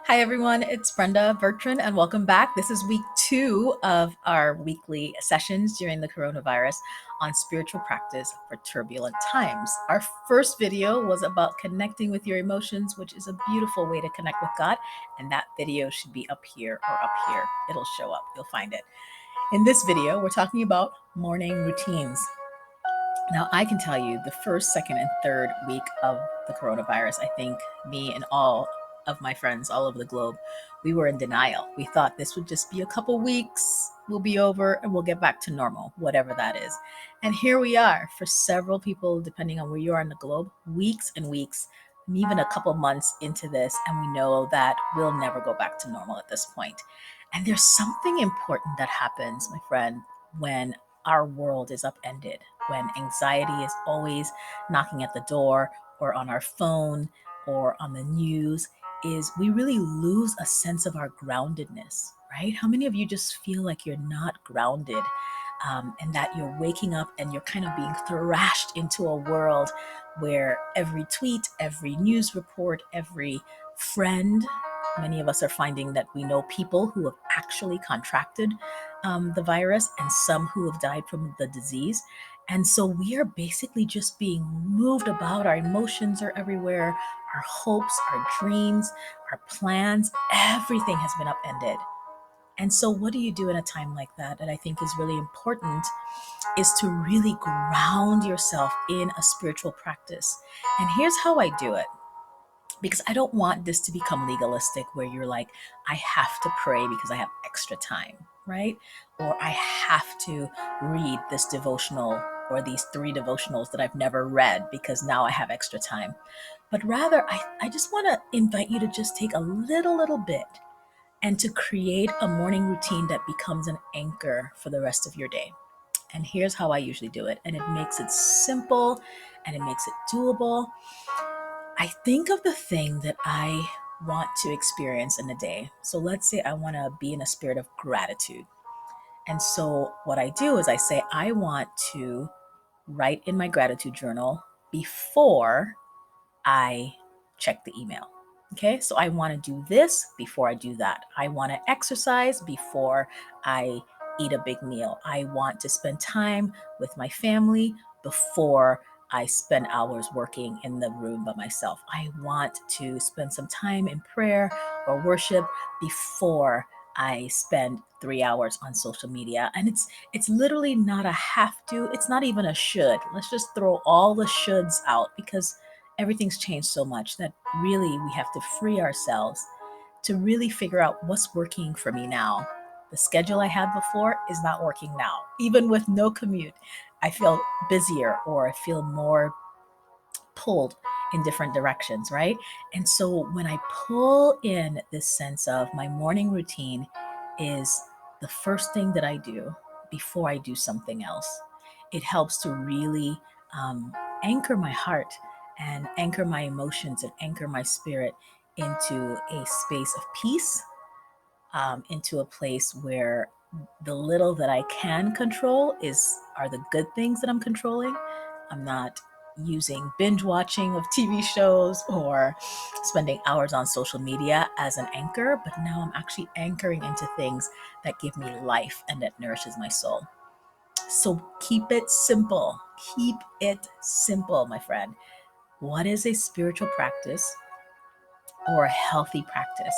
Hi, everyone. It's Brenda Bertrand, and welcome back. This is week 2 of our weekly sessions during the coronavirus on spiritual practice for turbulent times. Our first video was about connecting with your emotions, which is a beautiful way to connect with God. And that video should be up here or up here. It'll show up. You'll find it. In this video, we're talking about morning routines. Now, I can tell you the first, second, and third week of the coronavirus, I think me and all of my friends all over the globe, we were in denial. We thought this would just be a couple weeks, we'll be over, and we'll get back to normal, whatever that is. And here we are for several people, depending on where you are in the globe, weeks and weeks, even a couple months into this, and we know that we'll never go back to normal at this point. And there's something important that happens, my friend, when our world is upended, when anxiety is always knocking at the door or on our phone or on the news, is we really lose a sense of our groundedness, right? How many of you just feel like you're not grounded, and that you're waking up and you're kind of being thrashed into a world where every tweet, every news report, every friend, many of us are finding that we know people who have actually contracted the virus and some who have died from the disease. And so we are basically just being moved about. Our emotions are everywhere. Our hopes, our dreams, our plans, everything has been upended. And so what do you do in a time like that? That I think is really important is to really ground yourself in a spiritual practice. And here's how I do it, because I don't want this to become legalistic where you're like, I have to pray because I have extra time, right? Or I have to read this devotional or these 3 devotionals that I've never read because now I have extra time. But rather, I just want to invite you to just take a little bit and to create a morning routine that becomes an anchor for the rest of your day. And here's how I usually do it. And it makes it simple and it makes it doable. I think of the thing that I want to experience in a day. So let's say I want to be in a spirit of gratitude. And so what I do is I say, I want to write in my gratitude journal before I check the email. Okay, so I want to do this before I do that. I want to exercise before I eat a big meal. I want to spend time with my family before I spend hours working in the room by myself. I want to spend some time in prayer or worship before I spend 3 hours on social media. And it's literally not a have to, it's not even a should. Let's just throw all the shoulds out, because everything's changed so much that really we have to free ourselves to really figure out what's working for me now. The schedule I had before is not working now. Even with no commute, I feel busier or I feel more pulled in different directions, right? And so when I pull in this sense of my morning routine is the first thing that I do before I do something else, it helps to really anchor my heart and anchor my emotions and anchor my spirit into a space of peace, into a place where the little that I can control are the good things that I'm controlling. I'm not using binge watching of TV shows or spending hours on social media as an anchor, but now I'm actually anchoring into things that give me life and that nourishes my soul. So keep it simple. Keep it simple, my friend. What is a spiritual practice or a healthy practice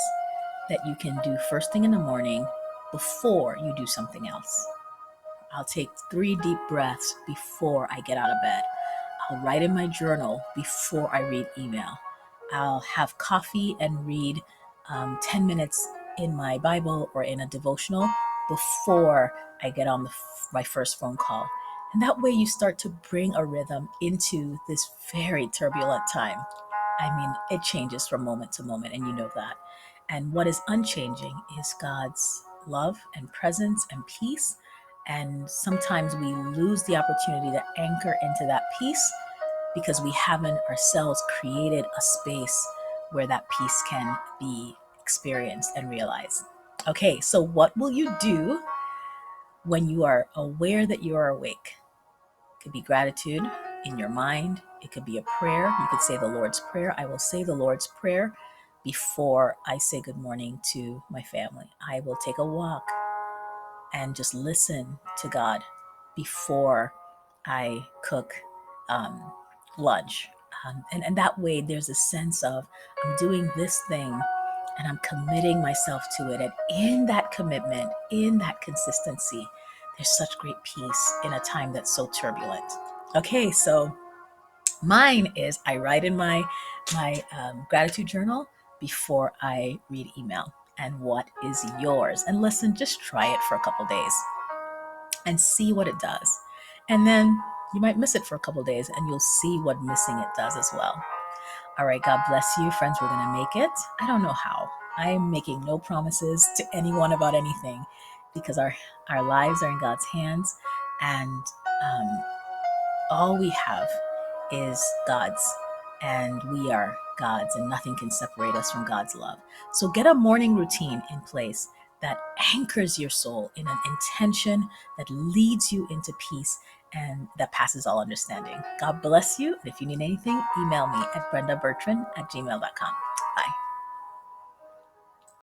that you can do first thing in the morning before you do something else? I'll take 3 deep breaths before I get out of bed. I'll write in my journal before I read email. I'll have coffee and read 10 minutes in my Bible or in a devotional before I get on my first phone call. And that way you start to bring a rhythm into this very turbulent time. I mean, it changes from moment to moment, and you know that. And what is unchanging is God's love and presence and peace. And sometimes we lose the opportunity to anchor into that peace because we haven't ourselves created a space where that peace can be experienced and realized. Okay, so what will you do when you are aware that you are awake? It could be gratitude in your mind. It could be a prayer. You could say the Lord's Prayer. I will say the Lord's Prayer before I say good morning to my family. I will take a walk and just listen to God before I cook um, lunch. And that way, there's a sense of I'm doing this thing and I'm committing myself to it. And in that commitment, in that consistency, there's such great peace in a time that's so turbulent. Okay, so mine is I write in my gratitude journal before I read email. And what is yours? And listen, just try it for a couple days and see what it does. And then you might miss it for a couple days and you'll see what missing it does as well. All right, God bless you, friends. We're going to make it. I don't know how. I'm making no promises to anyone about anything because our lives are in God's hands, and all we have is God's, and we are God's, and nothing can separate us from God's love. So get a morning routine in place that anchors your soul in an intention that leads you into peace and that passes all understanding. God bless you. And if you need anything, email me at brendabertrand@gmail.com. Bye.